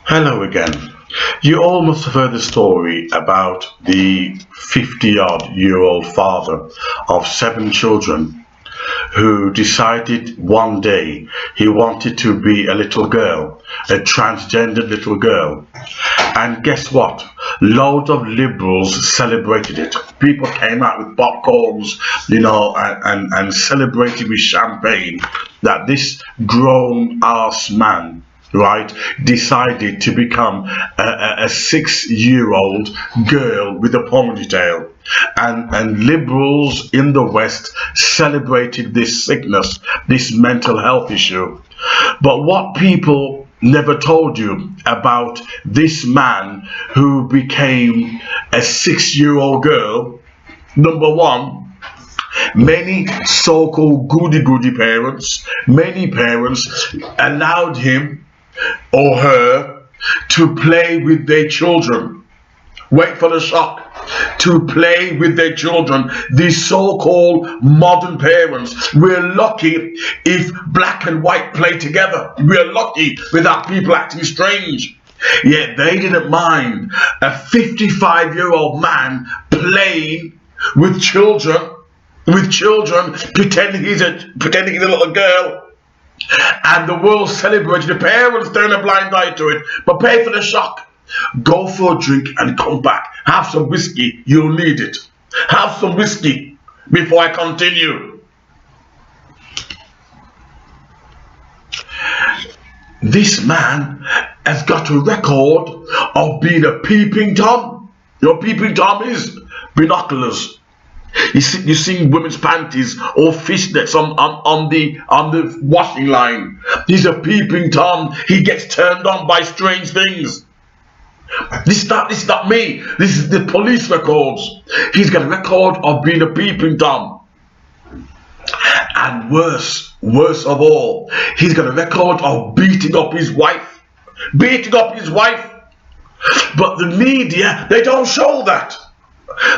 Hello again. You all must have heard the story about the 50-odd-year-old father of 7 children who decided one day he wanted to be a little girl, a transgender little girl. And guess what? Loads of liberals celebrated it. People came out with popcorns, and celebrated with champagne that this grown ass man, right, decided to become a 6-year-old girl with a ponytail. And liberals in the West celebrated this sickness, this mental health issue. But what people never told you about this man who became a 6-year-old girl, number one, many so-called goody-goody parents, many parents allowed him or her to play with their children. Wait for the shock. To play with their children. These so-called modern parents, we're lucky if black and white play together. We're lucky without people acting strange. Yet they didn't mind a 55-year-old man playing with children, pretending he's a little girl. And the world celebrated. The parents turn a blind eye to it. But pay for the shock. Go for a drink and come back. Have some whiskey. You'll need it. Have some whiskey before I continue. This man has got a record of being a peeping Tom. You know what peeping Tom is? Binoculars. You see women's panties or fishnets on the washing line. He's a peeping Tom. He gets turned on by strange things. This is not me. This is the police records. He's got a record of being a peeping Tom. And worse of all, he's got a record of beating up his wife. Beating up his wife. But the media, they don't show that.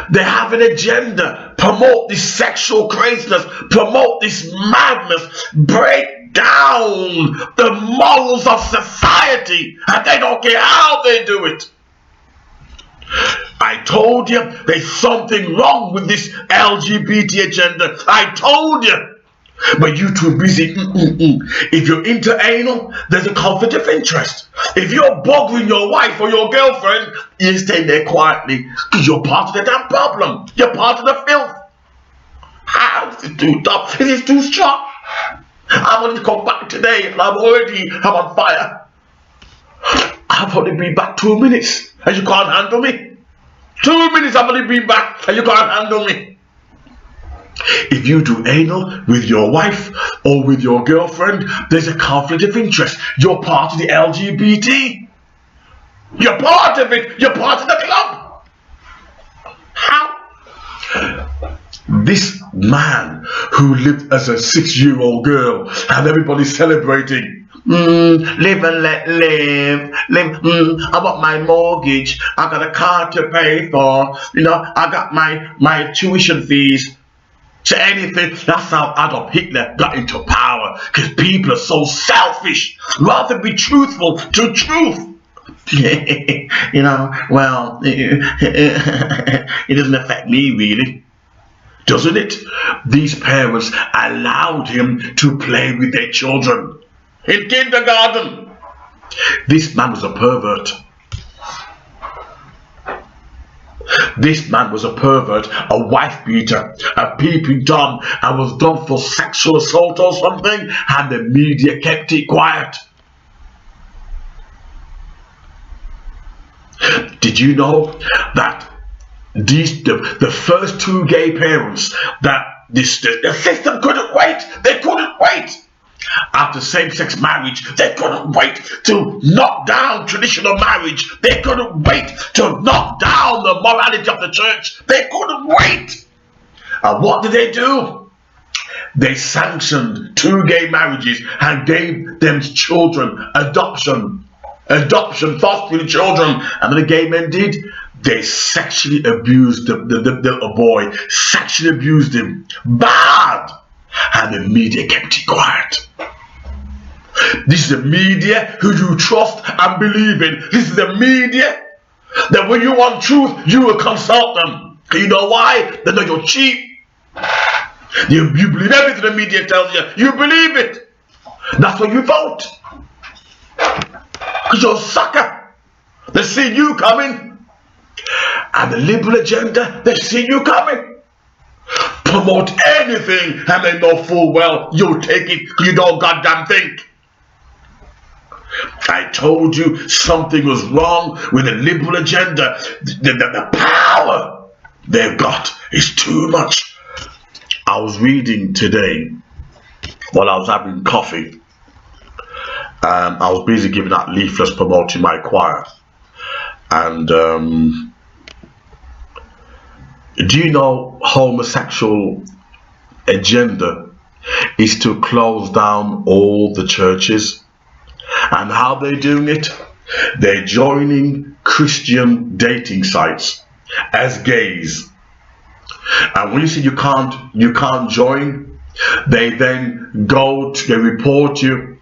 They have an agenda, promote this sexual craziness, promote this madness, break down the morals of society, and they don't care how they do it. I told you there's something wrong with this LGBT agenda. I told you. But you're too busy. If you're into anal, there's a conflict of interest. If you're bugging your wife or your girlfriend, you stay there quietly because you're part of the damn problem. You're part of the filth. How is it too tough? Is it too strong? I'm going to come back today and I'm on fire. I've only been back 2 minutes and you can't handle me. 2 minutes I've only been back and you can't handle me. If you do anal with your wife or with your girlfriend, there's a conflict of interest. You're part of the LGBT. You're part of it. You're part of the club. How? This man who lived as a 6-year-old girl and everybody's celebrating. Live and let live. I got my mortgage. I got a car to pay for. I got my tuition fees. To anything. That's how Adolf Hitler got into power, because people are so selfish. Rather be truthful to truth. Well, it doesn't affect me really, doesn't it? These parents allowed him to play with their children in kindergarten. This man was a pervert. This man was a pervert, a wife beater, a peeping Tom, and was done for sexual assault or something, and the media kept it quiet. Did you know that the first 2 gay parents that the system couldn't wait? They couldn't wait. After same-sex marriage, they couldn't wait to knock down traditional marriage. They couldn't wait to knock down the morality of the church. They couldn't wait. And what did they do? They sanctioned 2 gay marriages and gave them children, adoption, fostering children. And what the gay men did? They sexually abused the little boy, sexually abused him. Bad. And the media kept it quiet. This is the media who you trust and believe in. This is the media that when you want truth, you will consult them. You know why? They know you're cheap. You believe everything the media tells you. You believe it. That's why you vote. Because you're a sucker. They see you coming. And the liberal agenda, they see you coming. Promote anything and they know full well you'll take it because you don't goddamn think. I told you something was wrong with the liberal agenda. The power they've got is too much. I was reading today while I was having coffee. I was busy giving out leaflets promoting my choir. And do you know homosexual agenda is to close down all the churches? And how they're doing it? They're joining Christian dating sites as gays. And when you say you can't join, they then they report you.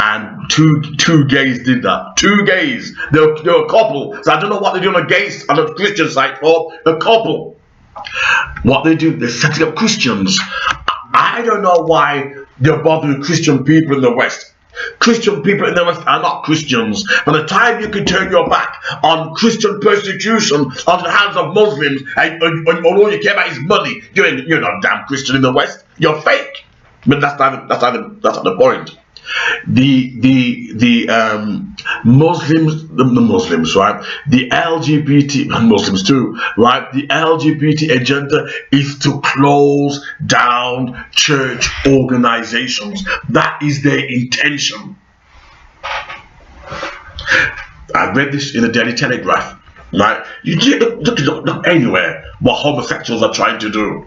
And two gays did that. Two gays. They're a couple. So I don't know what they're doing on a Christian site for. A couple. What they do, they're setting up Christians. I don't know why they're bothering Christian people in the West. Christian people in the West are not Christians. By the time you can turn your back on Christian persecution onto the hands of Muslims, and all you care about is money, you're not damn Christian in the West. You're fake. But that's not the point. The Muslims, right? The LGBT, and Muslims too, right? The LGBT agenda is to close down church organizations. That is their intention. I read this in the Daily Telegraph, right? You look anywhere what homosexuals are trying to do.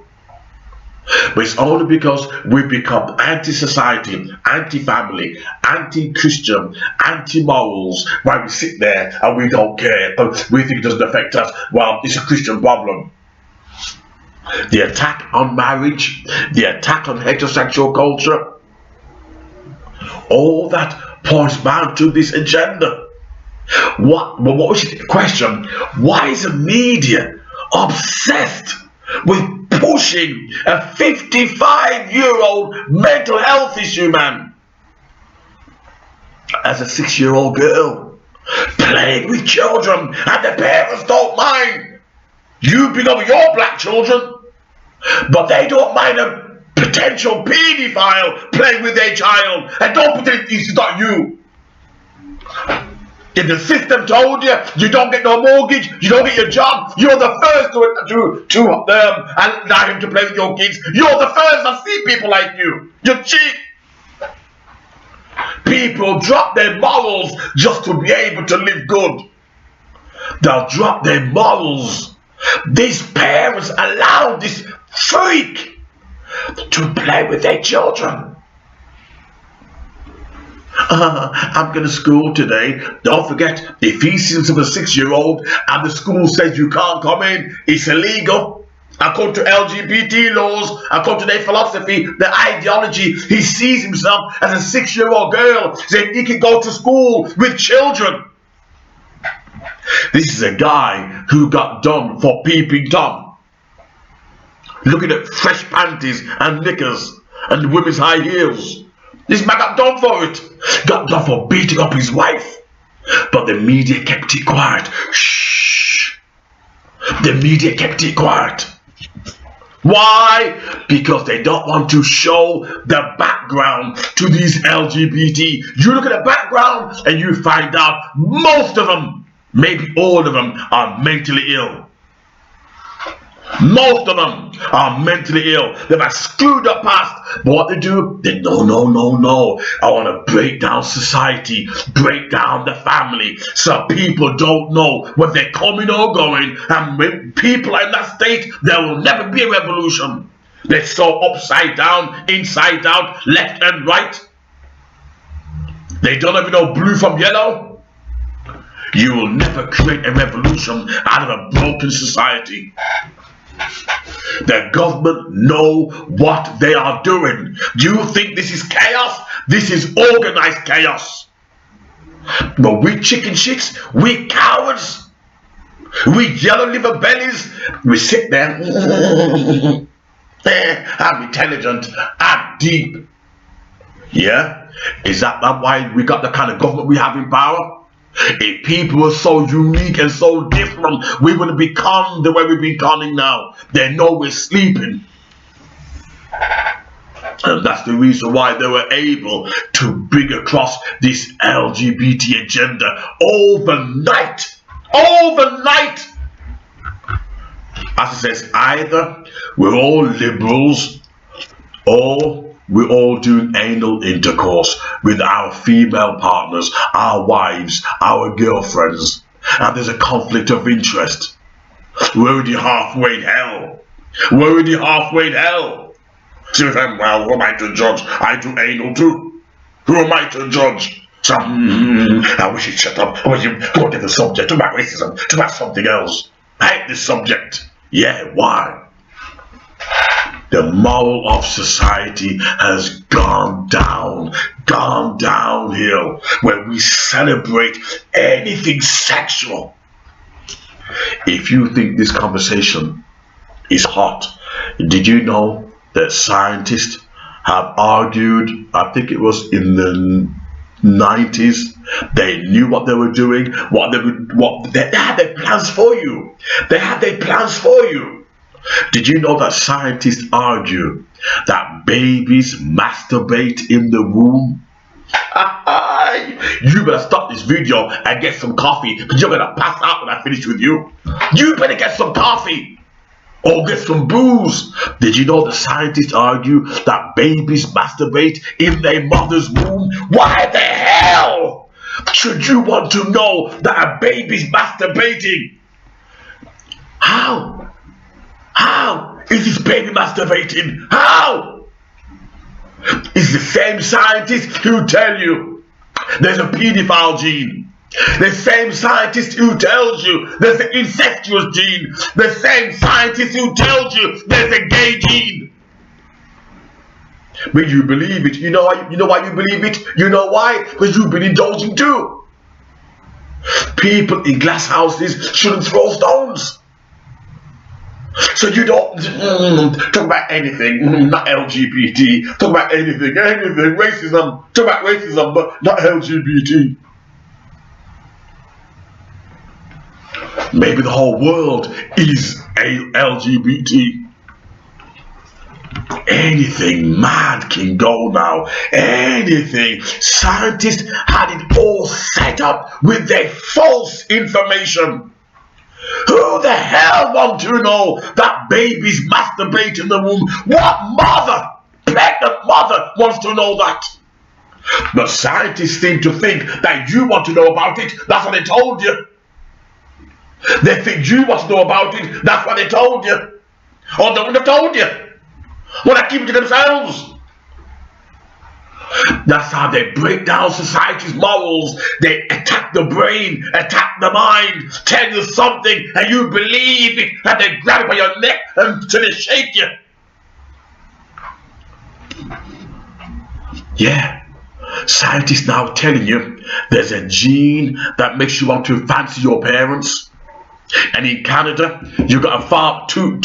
But it's only because we've become anti-society, anti-family, anti-Christian, anti-morals, why we sit there and we don't care. We think it doesn't affect us. Well, it's a Christian problem. The attack on marriage, the attack on heterosexual culture, all that points back to this agenda. What was the question? Why is the media obsessed with pushing a 55-year-old mental health issue, man? As a 6-year-old girl playing with children and the parents don't mind. You bring up your black children, but they don't mind a potential paedophile playing with their child, and don't pretend it's not you. If the system told you you don't get no mortgage, you don't get your job, you're the first to allow him to play with your kids. You're the first to see people like you. You're cheap. People drop their morals just to be able to live good. They'll drop their morals. These parents allow this freak to play with their children. I'm going to school today. Don't forget, if he sees of a 6-year-old and the school says you can't come in, it's illegal. According to LGBT laws, according to their philosophy, their ideology, he sees himself as a 6-year-old girl, saying he can go to school with children. This is a guy who got done for peeping Tom. Looking at fresh panties and knickers and women's high heels. This man got done for it. Got done for beating up his wife. But the media kept it quiet. Shh. The media kept it quiet. Why? Because they don't want to show the background to these LGBT. You look at the background and you find out most of them, maybe all of them, are mentally ill. Most of them are mentally ill. They've had screwed up past. But what they do, they no. I want to break down society, break down the family, so people don't know when they're coming or going. And when people are in that state, there will never be a revolution. They're so upside down, inside out, left and right. They don't even know blue from yellow. You will never create a revolution out of a broken society. The government know what they are doing. Do you think this is chaos? This is organized chaos. But we chicken shits, we cowards, we yellow liver bellies, we sit there. I'm intelligent, I'm deep. Yeah? Is that why we got the kind of government we have in power? If people were so unique and so different, we wouldn't be conned the way we've been conning now. They know we're sleeping. And that's the reason why they were able to bring across this LGBT agenda overnight. Overnight! As it says, either we're all liberals or we're all doing anal intercourse with our female partners, our wives, our girlfriends, and there's a conflict of interest. We're already halfway in hell. We're already halfway in hell. So well, who am I to judge? I do anal too. Who am I to judge? So, I wish you'd shut up. I wish you'd go to the subject, talk about racism, talk about something else. I hate this subject. Yeah, why? The moral of society has gone downhill, where we celebrate anything sexual. If you think this conversation is hot, did you know that scientists have argued, I think it was in the 90s, they knew what they were doing, they had their plans for you. They had their plans for you. Did you know that scientists argue that babies masturbate in the womb? You better stop this video and get some coffee, because you're gonna pass out when I finish with you. You better get some coffee or get some booze. Did you know the scientists argue that babies masturbate in their mother's womb? Why the hell should you want to know that a baby's masturbating? How is this baby masturbating? How? It's the same scientists who tell you there's a pedophile gene. The same scientist who tells you there's an incestuous gene. The same scientist who tells you there's a gay gene. But you believe it. You know why you believe it? You know why? Because you've been indulging too. People in glass houses shouldn't throw stones. So you don't talk about anything, not LGBT. Talk about anything, racism. Talk about racism, but not LGBT. Maybe the whole world is LGBT. Anything mad can go now. Anything. Scientists had it all set up with their false information. Who the hell wants to know that babies masturbate in the womb? What mother, pregnant mother, wants to know that? But scientists seem to think that you want to know about it. That's what they told you. They think you want to know about it. That's what they told you. Or they wouldn't have told you. Well, they keep it to themselves. That's how they break down society's morals. They attack the brain, attack the mind, tell you something and you believe it, and they grab it by your neck until they shake you. Yeah, scientists now telling you there's a gene that makes you want to fancy your parents. And in Canada, you got two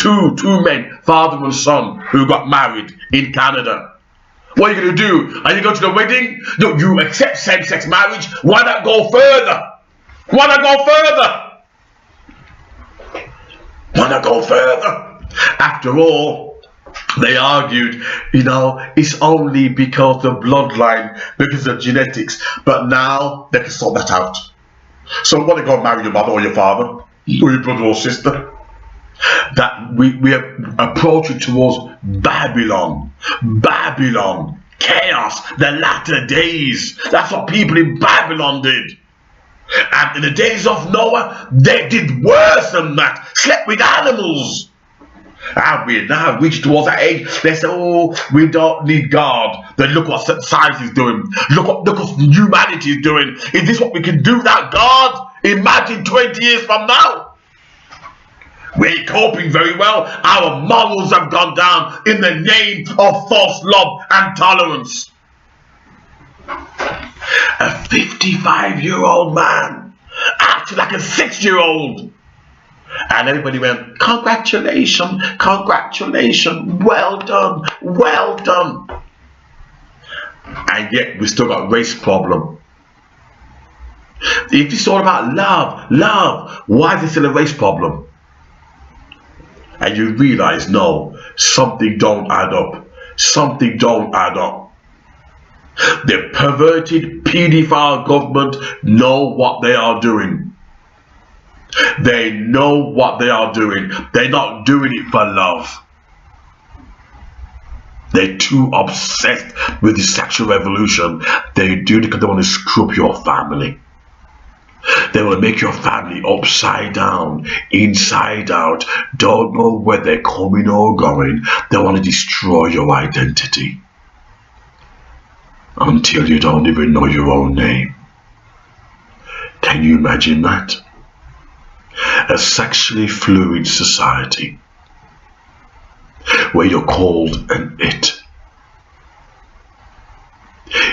men, father and son, who got married in Canada. What are you going to do? Are you going to the wedding? No, you accept same-sex marriage. Why not go further? Why not go further? Why not go further? After all, they argued, it's only because the bloodline, because of genetics. But now they can sort that out. So want to go marry your mother or your father, or your brother or sister? That we are approaching towards Babylon, chaos, the latter days. That's what people in Babylon did. And in the days of Noah, they did worse than that, slept with animals. And we now reached towards that age. They say, oh, we don't need God. Then look what science is doing. Look what humanity is doing. Is this what we can do without God? Imagine 20 years from now. We ain't coping very well. Our morals have gone down in the name of false love and tolerance. A 55-year-old man acting like a 6-year-old. And everybody went, congratulations, congratulations, well done, well done. And yet we still got a race problem. If it's all about love, why is there still a race problem? And you realize, no, something don't add up. Something don't add up. The perverted paedophile government know what they are doing. They know what they are doing. They're not doing it for love. They're too obsessed with the sexual revolution. They do it because they want to screw up your family. They will make your family upside down, inside out. Don't know where they're coming or going. They want to destroy your identity until you don't even know your own name. Can you imagine that? A sexually fluid society where you're called an it.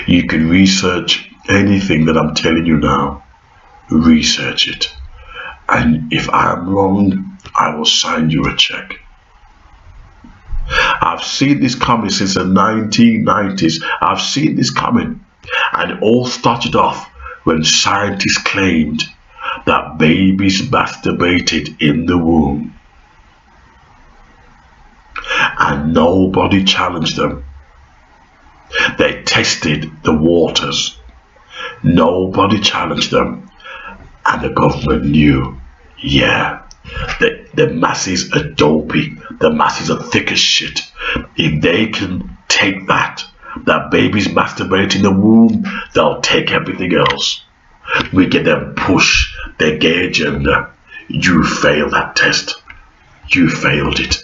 You can research anything that I'm telling you now. Research it. And if I'm wrong, I will sign you a check. I've seen this coming since the 1990s. I've seen this coming. And it all started off when scientists claimed that babies masturbated in the womb. And nobody challenged them. They tested the waters. Nobody challenged them. And the government knew, yeah, the masses are dopey. The masses are thick as shit. If they can take that babies masturbate in the womb, they'll take everything else. We get them push their gay agenda. You failed that test. You failed it.